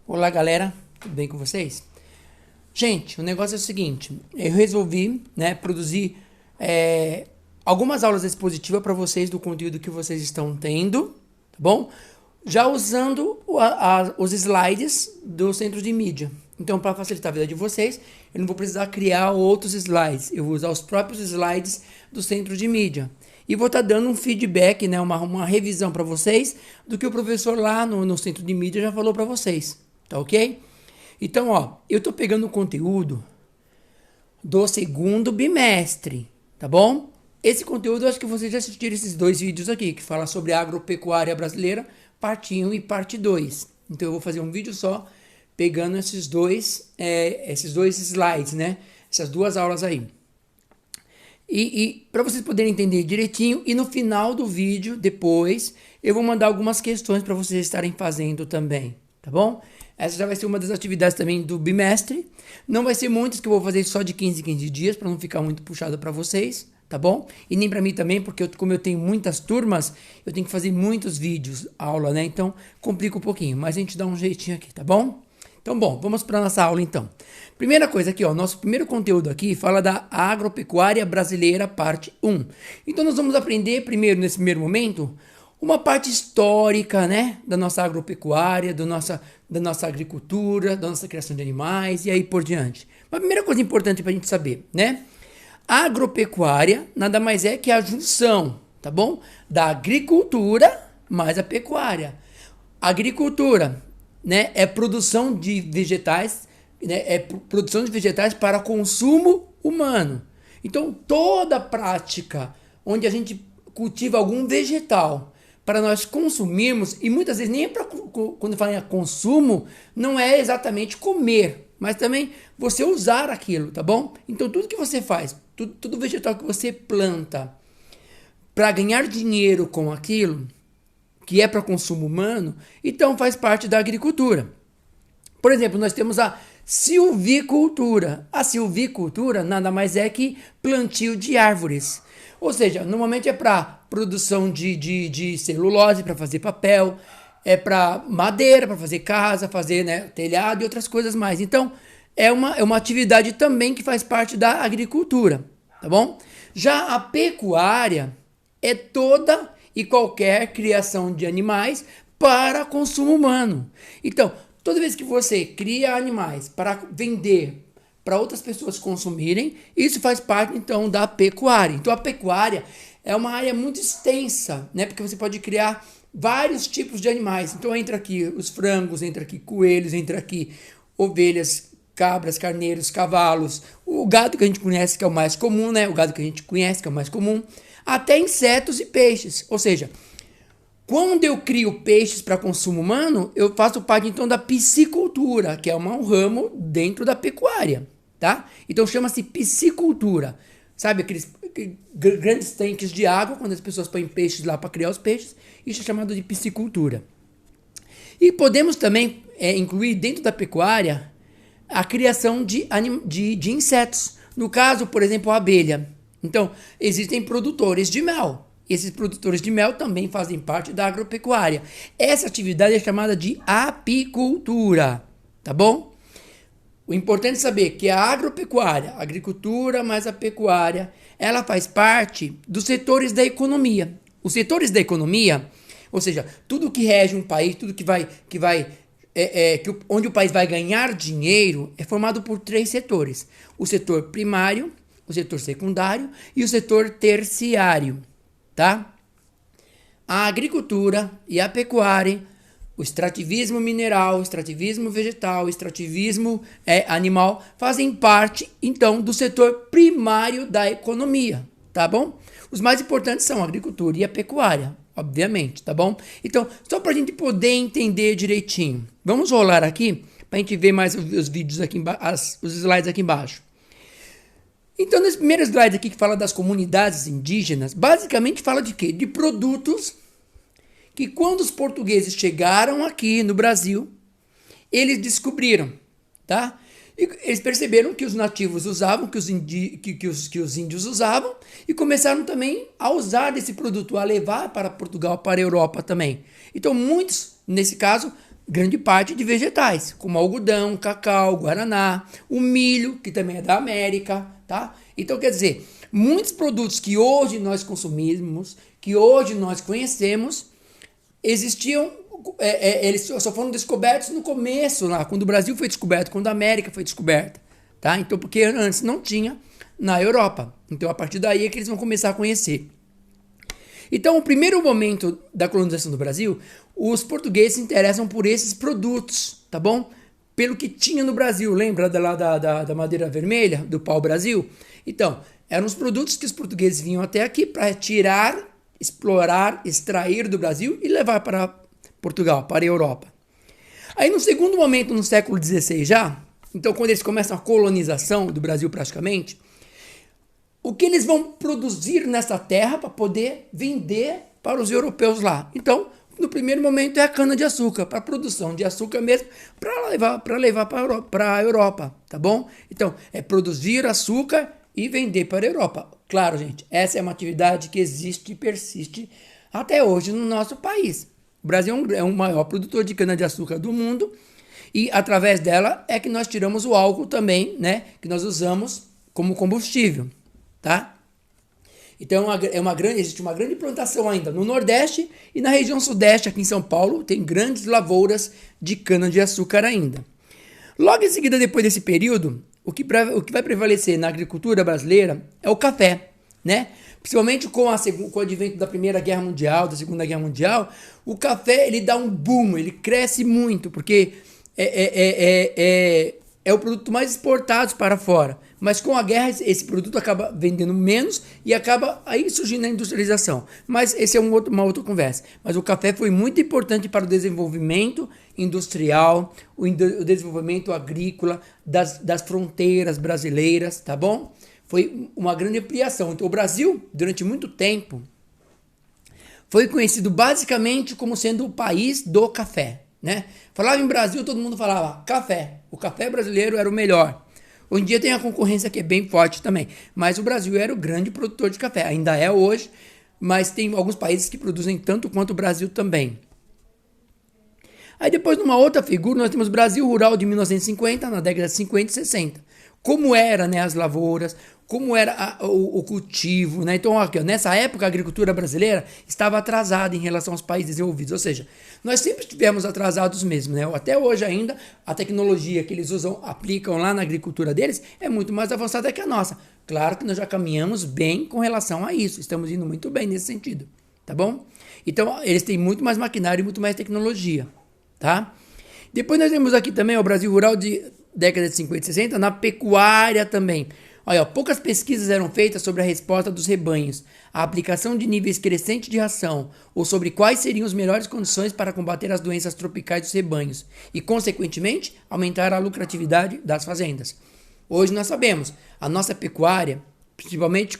Olá, galera, tudo bem com vocês? Gente, o negócio é o seguinte, eu resolvi, produzir algumas aulas expositivas para vocês do conteúdo que vocês estão tendo, tá bom? Já usando os slides do centro de mídia. Então, para facilitar a vida de vocês, eu não vou precisar criar outros slides, eu vou usar os próprios slides do centro de mídia. E vou estar dando um feedback, uma revisão para vocês do que o professor lá no centro de mídia já falou para vocês. Tá ok? Então, eu tô pegando o conteúdo do segundo bimestre, tá bom? Esse conteúdo, eu acho que vocês já assistiram esses dois vídeos aqui, que fala sobre a agropecuária brasileira, parte 1 e parte 2. Então, eu vou fazer um vídeo só, pegando esses dois slides, né? Essas duas aulas aí. E para vocês poderem entender direitinho, e no final do vídeo, depois, eu vou mandar algumas questões para vocês estarem fazendo também, tá bom? Essa já vai ser uma das atividades também do bimestre. Não vai ser muitas, que eu vou fazer só de 15 em 15 dias, para não ficar muito puxado para vocês, tá bom? E nem para mim também, porque como eu tenho muitas turmas, eu tenho que fazer muitos vídeos, aula, né? Então, complica um pouquinho, mas a gente dá um jeitinho aqui, tá bom? Então, bom, vamos para nossa aula então. Primeira coisa aqui, nosso primeiro conteúdo aqui fala da agropecuária brasileira, parte 1. Então, nós vamos aprender primeiro, nesse primeiro momento, uma parte histórica, né, da nossa agropecuária, da nossa agricultura, da nossa criação de animais e aí por diante. Uma primeira coisa importante para a gente saber, né? A agropecuária nada mais é que a junção, tá bom? Da agricultura mais a pecuária. A agricultura, né, é produção de vegetais, né, produção de vegetais para consumo humano. Então, toda prática onde a gente cultiva algum vegetal para nós consumirmos, e muitas vezes nem é para, quando fala em consumo, não é exatamente comer, mas também você usar aquilo, tá bom? Então tudo que você faz, tudo vegetal que você planta para ganhar dinheiro com aquilo, que é para consumo humano, então faz parte da agricultura. Por exemplo, nós temos a silvicultura. A silvicultura nada mais é que plantio de árvores. Ou seja, normalmente é para produção de celulose, para fazer papel, é para madeira, para fazer casa, fazer, né, telhado e outras coisas mais. Então, é uma atividade também que faz parte da agricultura, tá bom? Já a pecuária é toda e qualquer criação de animais para consumo humano. Então, toda vez que você cria animais para vender para outras pessoas consumirem, isso faz parte então da pecuária. Então a pecuária é uma área muito extensa, né? Porque você pode criar vários tipos de animais. Então entra aqui os frangos, entra aqui coelhos, entra aqui ovelhas, cabras, carneiros, cavalos, o gado que a gente conhece que é o mais comum, né? O gado que a gente conhece que é o mais comum, até insetos e peixes. Ou seja, quando eu crio peixes para consumo humano, eu faço parte então da piscicultura, que é um ramo dentro da pecuária, tá? Então chama-se piscicultura. Sabe aqueles grandes tanques de água, quando as pessoas põem peixes lá para criar os peixes, isso é chamado de piscicultura. E podemos também incluir dentro da pecuária a criação de insetos. No caso, por exemplo, a abelha. Então, existem produtores de mel. Esses produtores de mel também fazem parte da agropecuária. Essa atividade é chamada de apicultura, tá bom? O importante é saber que a agropecuária, a agricultura mais a pecuária, ela faz parte dos setores da economia. Os setores da economia, ou seja, tudo que rege um país, tudo onde o país vai ganhar dinheiro, é formado por três setores: o setor primário, o setor secundário e o setor terciário, tá? A agricultura e a pecuária, o extrativismo mineral, o extrativismo vegetal, o extrativismo animal, fazem parte, então, do setor primário da economia, tá bom? Os mais importantes são a agricultura e a pecuária, obviamente, tá bom? Então, só para a gente poder entender direitinho, vamos rolar aqui, para a gente ver mais os vídeos aqui embaixo, os slides aqui embaixo. Então, nesse primeiro slide aqui que fala das comunidades indígenas, basicamente fala de quê? De produtos que quando os portugueses chegaram aqui no Brasil, eles descobriram, tá? E eles perceberam que os nativos usavam, que os índios usavam, e começaram também a usar desse produto, a levar para Portugal, para a Europa também. Então, muitos, nesse caso, grande parte de vegetais, como algodão, cacau, guaraná, o milho, que também é da América, tá? Então, quer dizer, muitos produtos que hoje nós consumimos, que hoje nós conhecemos, existiam, eles só foram descobertos no começo, lá, quando o Brasil foi descoberto, quando a América foi descoberta, tá? Então, porque antes não tinha na Europa. Então, a partir daí é que eles vão começar a conhecer. Então, o primeiro momento da colonização do Brasil, os portugueses se interessam por esses produtos, tá bom? Pelo que tinha no Brasil, lembra da madeira vermelha, do pau-brasil? Então, eram os produtos que os portugueses vinham até aqui para tirar, explorar, extrair do Brasil e levar para Portugal, para a Europa. Aí, no segundo momento, no século XVI já, então quando eles começam a colonização do Brasil praticamente, o que eles vão produzir nessa terra para poder vender para os europeus lá? Então, no primeiro momento é a cana-de-açúcar, para a produção de açúcar mesmo, para levar para a Europa, tá bom? Então, é produzir açúcar e vender para a Europa. Claro, gente, essa é uma atividade que existe e persiste até hoje no nosso país. O Brasil é o maior produtor de cana-de-açúcar do mundo e através dela é que nós tiramos o álcool também, né? Que nós usamos como combustível. Tá? Então existe uma grande plantação ainda no Nordeste e na região Sudeste, aqui em São Paulo, tem grandes lavouras de cana-de-açúcar ainda. Logo em seguida, depois desse período, o que vai prevalecer na agricultura brasileira é o café, né? Principalmente com o advento da Primeira Guerra Mundial, da Segunda Guerra Mundial, o café ele dá um boom, ele cresce muito, porque é o produto mais exportado para fora. Mas com a guerra, esse produto acaba vendendo menos e acaba aí surgindo a industrialização. Mas esse é uma outra conversa. Mas o café foi muito importante para o desenvolvimento industrial, o desenvolvimento agrícola das fronteiras brasileiras, tá bom? Foi uma grande ampliação. Então o Brasil, durante muito tempo, foi conhecido basicamente como sendo o país do café, né? Falava em Brasil, todo mundo falava café. O café brasileiro era o melhor. Hoje em dia tem a concorrência que é bem forte também, mas o Brasil era o grande produtor de café, ainda é hoje, mas tem alguns países que produzem tanto quanto o Brasil também. Aí depois, numa outra figura, nós temos o Brasil Rural de 1950, na década de 50 e 60. Como era, né, as lavouras, como era o cultivo, né? Então, aqui, ó, nessa época, a agricultura brasileira estava atrasada em relação aos países desenvolvidos, ou seja, nós sempre estivemos atrasados mesmo, né? Até hoje ainda, a tecnologia que eles aplicam lá na agricultura deles é muito mais avançada que a nossa. Claro que nós já caminhamos bem com relação a isso, estamos indo muito bem nesse sentido, tá bom? Então, eles têm muito mais maquinário e muito mais tecnologia, tá? Depois nós temos aqui também o Brasil Rural de década de 50 e 60, na pecuária também. Olha, poucas pesquisas eram feitas sobre a resposta dos rebanhos, a aplicação de níveis crescentes de ração, ou sobre quais seriam as melhores condições para combater as doenças tropicais dos rebanhos e, consequentemente, aumentar a lucratividade das fazendas. Hoje nós sabemos, a nossa pecuária, principalmente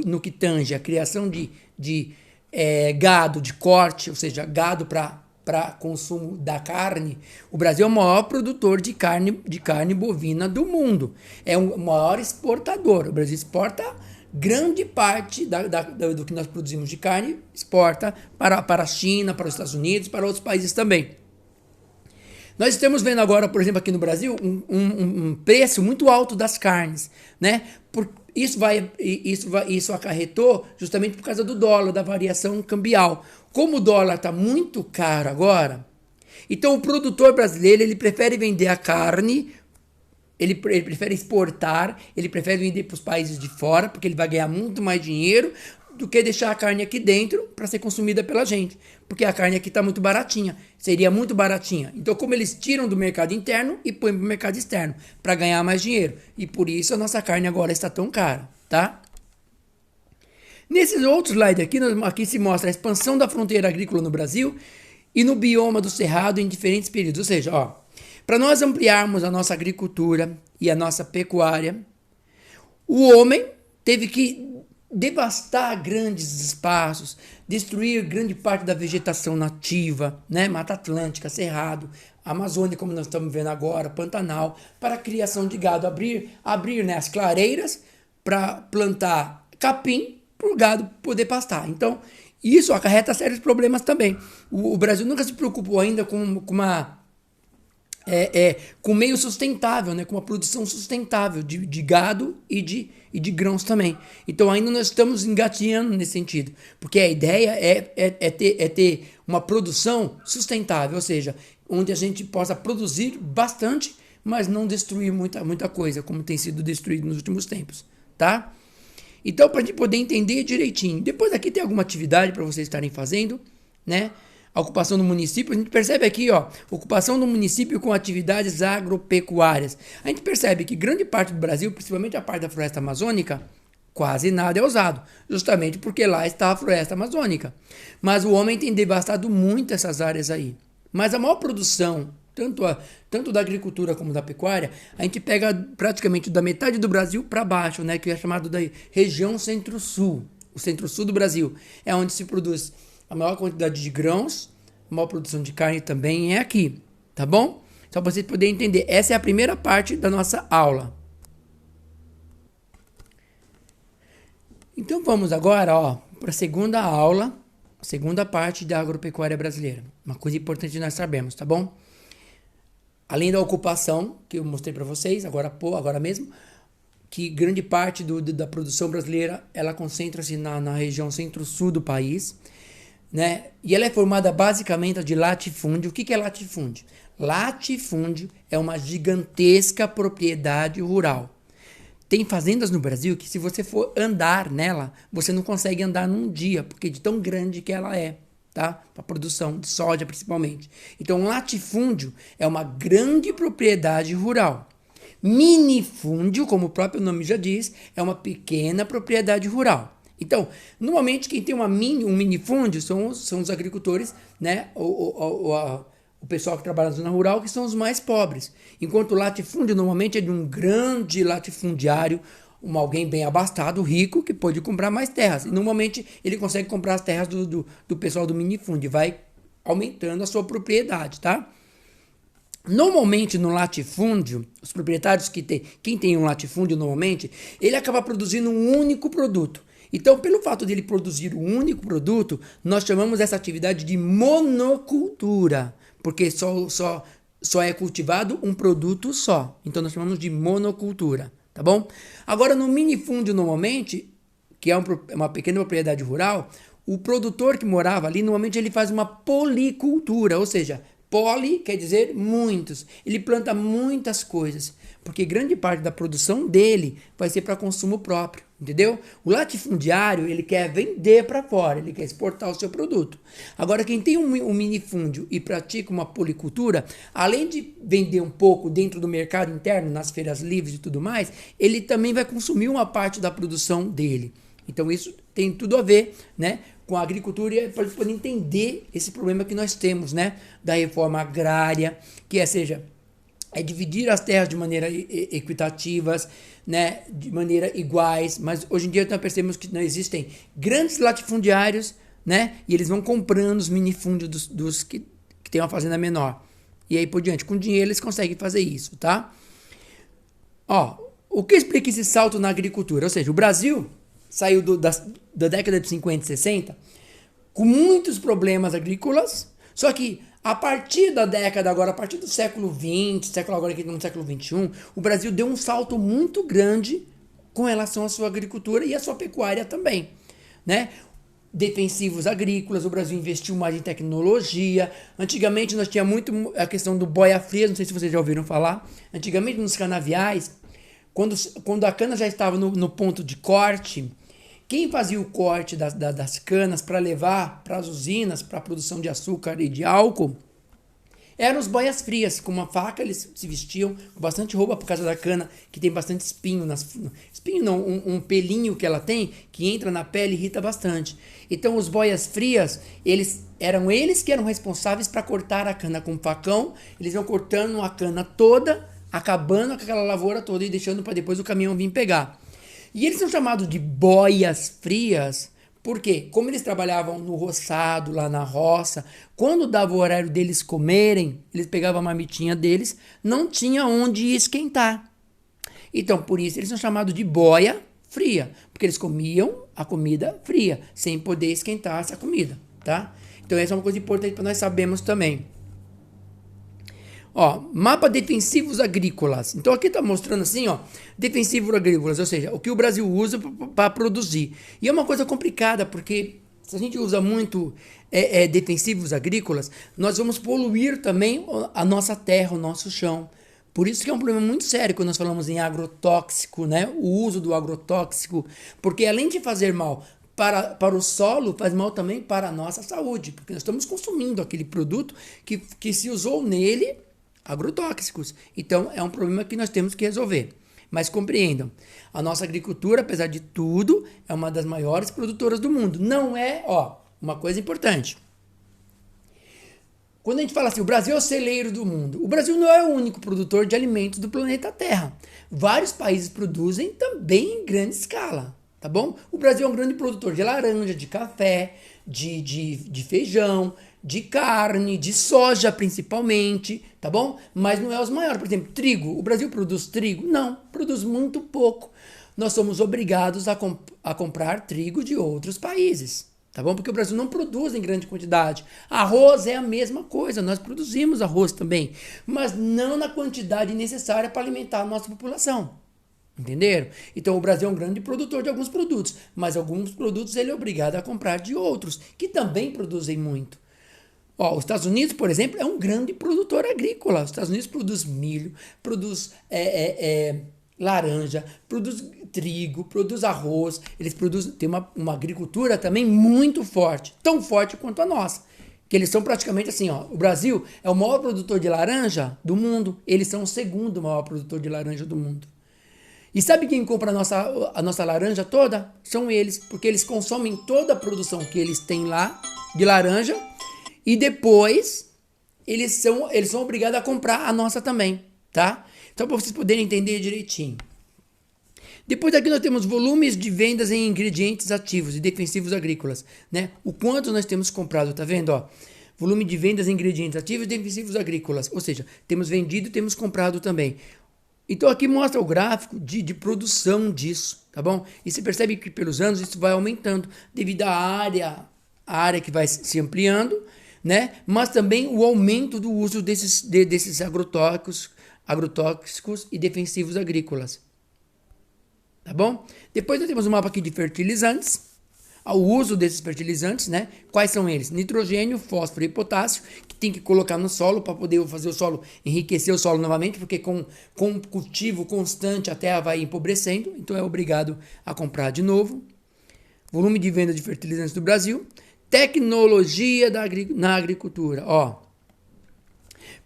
no que tange a criação de gado de corte, ou seja, gado para consumo da carne, o Brasil é o maior produtor de carne bovina do mundo. É o maior exportador. O Brasil exporta grande parte do que nós produzimos de carne, exporta para a China, para os Estados Unidos, para outros países também. Nós estamos vendo agora, por exemplo, aqui no Brasil, um preço muito alto das carnes, né? Isso acarretou justamente por causa do dólar, da variação cambial. Como o dólar está muito caro agora, então o produtor brasileiro ele prefere vender a carne, ele prefere exportar, ele prefere vender para os países de fora, porque ele vai ganhar muito mais dinheiro do que deixar a carne aqui dentro para ser consumida pela gente. Porque a carne aqui está muito baratinha, seria muito baratinha. Então, como eles tiram do mercado interno e põem para o mercado externo para ganhar mais dinheiro. E por isso a nossa carne agora está tão cara, tá? Nesses outros slides aqui se mostra a expansão da fronteira agrícola no Brasil e no bioma do Cerrado em diferentes períodos. Ou seja, para nós ampliarmos a nossa agricultura e a nossa pecuária, o homem teve que devastar grandes espaços, destruir grande parte da vegetação nativa, né? Mata Atlântica, Cerrado, Amazônia, como nós estamos vendo agora, Pantanal, para a criação de gado, abrir né, as clareiras para plantar capim para o gado poder pastar. Então, isso acarreta sérios problemas também. O Brasil nunca se preocupou ainda com uma com meio sustentável, né? Com uma produção sustentável de gado e de grãos também. Então ainda nós estamos engatinhando nesse sentido, porque a ideia é ter uma produção sustentável, ou seja, onde a gente possa produzir bastante, mas não destruir muita coisa, como tem sido destruído nos últimos tempos, tá? Então, para a gente poder entender direitinho, depois aqui tem alguma atividade para vocês estarem fazendo, né? A ocupação do município, a gente percebe aqui, ó, ocupação do município com atividades agropecuárias. A gente percebe que grande parte do Brasil, principalmente a parte da floresta amazônica, quase nada é usado, justamente porque lá está a floresta amazônica. Mas o homem tem devastado muito essas áreas aí. Mas a maior produção, tanto da agricultura como da pecuária, a gente pega praticamente da metade do Brasil para baixo, né, que é chamado da região centro-sul. O centro-sul do Brasil é onde se produz a maior quantidade de grãos, a maior produção de carne também é aqui, tá bom? Só para vocês poderem entender, essa é a primeira parte da nossa aula. Então vamos agora, ó, para a segunda aula, a segunda parte da agropecuária brasileira. Uma coisa importante nós sabemos, tá bom? Além da ocupação, que eu mostrei para vocês, agora mesmo, que grande parte da produção brasileira, ela concentra-se na região centro-sul do país, né? E ela é formada basicamente de latifúndio. O que é latifúndio? Latifúndio é uma gigantesca propriedade rural. Tem fazendas no Brasil que, se você for andar nela, você não consegue andar num dia, porque de tão grande que ela é, tá? Para produção de soja, principalmente. Então, latifúndio é uma grande propriedade rural. Minifúndio, como o próprio nome já diz, é uma pequena propriedade rural. Então, normalmente quem tem um minifúndio são os agricultores, né? O pessoal que trabalha na zona rural, que são os mais pobres. Enquanto o latifúndio normalmente é de um grande latifundiário, alguém bem abastado, rico, que pode comprar mais terras. E normalmente ele consegue comprar as terras do pessoal do minifúndio, vai aumentando a sua propriedade, tá? Normalmente no latifúndio, os proprietários quem tem um latifúndio normalmente, ele acaba produzindo um único produto. Então, pelo fato de ele produzir um único produto, nós chamamos essa atividade de monocultura, porque só é cultivado um produto só. Então, nós chamamos de monocultura, tá bom? Agora, no minifúndio, normalmente, que é uma pequena propriedade rural, o produtor que morava ali, normalmente ele faz uma policultura, ou seja, poli quer dizer muitos. Ele planta muitas coisas, porque grande parte da produção dele vai ser para consumo próprio, entendeu? O latifundiário, ele quer vender para fora, ele quer exportar o seu produto. Agora, quem tem um minifúndio e pratica uma policultura, além de vender um pouco dentro do mercado interno, nas feiras livres e tudo mais, ele também vai consumir uma parte da produção dele. Então, isso tem tudo a ver, né, com a agricultura, para poder entender esse problema que nós temos, né, da reforma agrária, que é dividir as terras de maneira equitativas, né, de maneira iguais, mas hoje em dia nós percebemos que não existem grandes latifundiários, né, e eles vão comprando os minifúndios dos que têm uma fazenda menor. E aí por diante, com dinheiro eles conseguem fazer isso, tá? Ó, o que explica esse salto na agricultura? Ou seja, o Brasil saiu da década de 50 e 60 com muitos problemas agrícolas, só que a partir do século XX, agora que no século XXI, o Brasil deu um salto muito grande com relação à sua agricultura e à sua pecuária também, né? Defensivos agrícolas, o Brasil investiu mais em tecnologia. Antigamente nós tínhamos muito a questão do boia-frias, não sei se vocês já ouviram falar. Antigamente nos canaviais, quando a cana já estava no ponto de corte, quem fazia o corte das canas para levar para as usinas, para a produção de açúcar e de álcool, eram os boias frias. Com uma faca eles se vestiam, com bastante roupa por causa da cana, que tem bastante espinho. Espinho não, um pelinho que ela tem, que entra na pele e irrita bastante. Então os boias frias, eram eles que eram responsáveis para cortar a cana com um facão. Eles iam cortando a cana toda, acabando com aquela lavoura toda e deixando para depois o caminhão vir pegar. E eles são chamados de boias frias, porque como eles trabalhavam no roçado, lá na roça, quando dava o horário deles comerem, eles pegavam a marmitinha deles, não tinha onde esquentar. Então, por isso, eles são chamados de boia fria, porque eles comiam a comida fria, sem poder esquentar essa comida, tá? Então, essa é uma coisa importante para nós sabermos também. Ó, mapa defensivos agrícolas. Então aqui está mostrando assim, ó, defensivos agrícolas, ou seja, o que o Brasil usa para produzir. E é uma coisa complicada, porque se a gente usa muito defensivos agrícolas, nós vamos poluir também a nossa terra, o nosso chão. Por isso que é um problema muito sério quando nós falamos em agrotóxico, né? O uso do agrotóxico, porque além de fazer mal para o solo, faz mal também para a nossa saúde, porque nós estamos consumindo aquele produto que se usou nele agrotóxicos. Então é um problema que nós temos que resolver. Mas compreendam, a nossa agricultura, apesar de tudo, é uma das maiores produtoras do mundo. Não é, ó, uma coisa importante. Quando a gente fala assim, o Brasil é o celeiro do mundo, o Brasil não é o único produtor de alimentos do planeta Terra. Vários países produzem também em grande escala, tá bom? O Brasil é um grande produtor de laranja, de café, de feijão, de carne, de soja principalmente, tá bom? Mas não é os maiores. Por exemplo, trigo. O Brasil produz trigo? Não, produz muito pouco. Nós somos obrigados a comprar trigo de outros países. Tá bom? Porque o Brasil não produz em grande quantidade. Arroz é a mesma coisa, nós produzimos arroz também, mas não na quantidade necessária para alimentar a nossa população. Entenderam? Então o Brasil é um grande produtor de alguns produtos, mas alguns produtos ele é obrigado a comprar de outros, que também produzem muito. Ó, os Estados Unidos, por exemplo, é um grande produtor agrícola. Os Estados Unidos produz milho, produz laranja, produz trigo, produz arroz, eles produzem, tem uma agricultura também muito forte, tão forte quanto a nossa, que eles são praticamente assim, ó, o Brasil é o maior produtor de laranja do mundo, eles são o segundo maior produtor de laranja do mundo. E sabe quem compra a nossa laranja toda? São eles, porque eles consomem toda a produção que eles têm lá de laranja e depois eles são obrigados a comprar a nossa também, tá? Então, para vocês poderem entender direitinho. Depois daqui nós temos volumes de vendas em ingredientes ativos e defensivos agrícolas, né? O quanto nós temos comprado, tá vendo, ó? Volume de vendas em ingredientes ativos e defensivos agrícolas, ou seja, temos vendido e temos comprado também. Então aqui mostra o gráfico de produção disso, tá bom? E você percebe que pelos anos isso vai aumentando devido à área que vai se ampliando, né? Mas também o aumento do uso desses agrotóxicos e defensivos agrícolas. Tá bom? Depois nós temos um mapa aqui de fertilizantes, o uso desses fertilizantes, né? Quais são eles? Nitrogênio, fósforo e potássio, que tem que colocar no solo para poder fazer o solo, enriquecer o solo novamente, porque com cultivo constante a terra vai empobrecendo, então é obrigado a comprar de novo. Volume de venda de fertilizantes do Brasil. Tecnologia na agricultura, ó.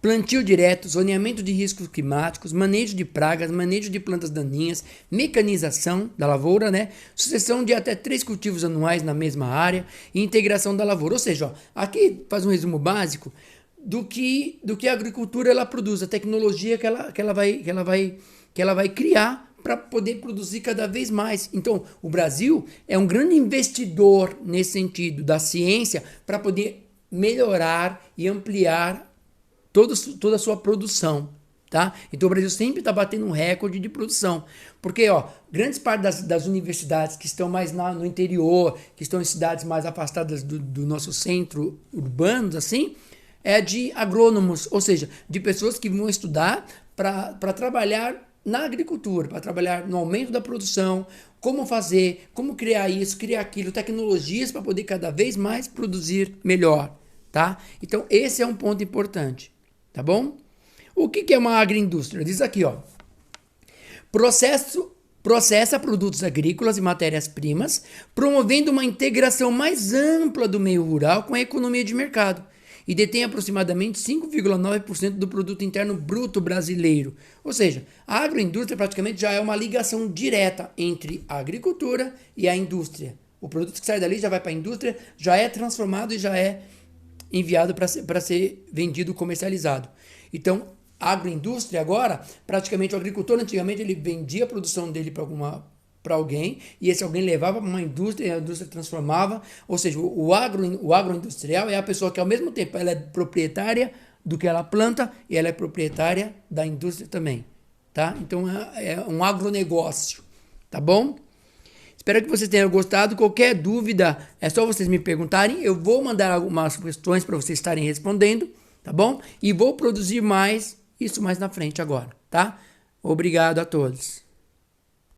Plantio direto, zoneamento de riscos climáticos, manejo de pragas, manejo de plantas daninhas, mecanização da lavoura, né? Sucessão de até 3 cultivos anuais na mesma área e integração da lavoura. Ou seja, ó, aqui faz um resumo básico do que a agricultura ela produz, a tecnologia que ela vai criar para poder produzir cada vez mais. Então, o Brasil é um grande investidor nesse sentido da ciência para poder melhorar e ampliar toda a sua produção, tá? Então o Brasil sempre está batendo um recorde de produção, porque ó, grandes partes das universidades que estão mais no interior, que estão em cidades mais afastadas do nosso centro urbanos, assim, é de agrônomos, ou seja, de pessoas que vão estudar para trabalhar na agricultura, para trabalhar no aumento da produção, como fazer, como criar isso, criar aquilo, tecnologias para poder cada vez mais produzir melhor, tá? Então esse é um ponto importante. Tá bom? O que é uma agroindústria? Diz aqui, ó. Processa produtos agrícolas e matérias-primas, promovendo uma integração mais ampla do meio rural com a economia de mercado e detém aproximadamente 5,9% do produto interno bruto brasileiro. Ou seja, a agroindústria praticamente já é uma ligação direta entre a agricultura e a indústria. O produto que sai dali já vai para a indústria, já é transformado e já é enviado para ser vendido, comercializado. Então, a agroindústria agora, praticamente o agricultor antigamente ele vendia a produção dele para alguém e esse alguém levava para uma indústria e a indústria transformava. Ou seja, o agroindustrial é a pessoa que ao mesmo tempo ela é proprietária do que ela planta e ela é proprietária da indústria também, tá? Então é um agronegócio, tá bom? Espero que vocês tenham gostado. Qualquer dúvida, é só vocês me perguntarem. Eu vou mandar algumas questões para vocês estarem respondendo, tá bom? E vou produzir mais isso mais na frente agora, tá? Obrigado a todos.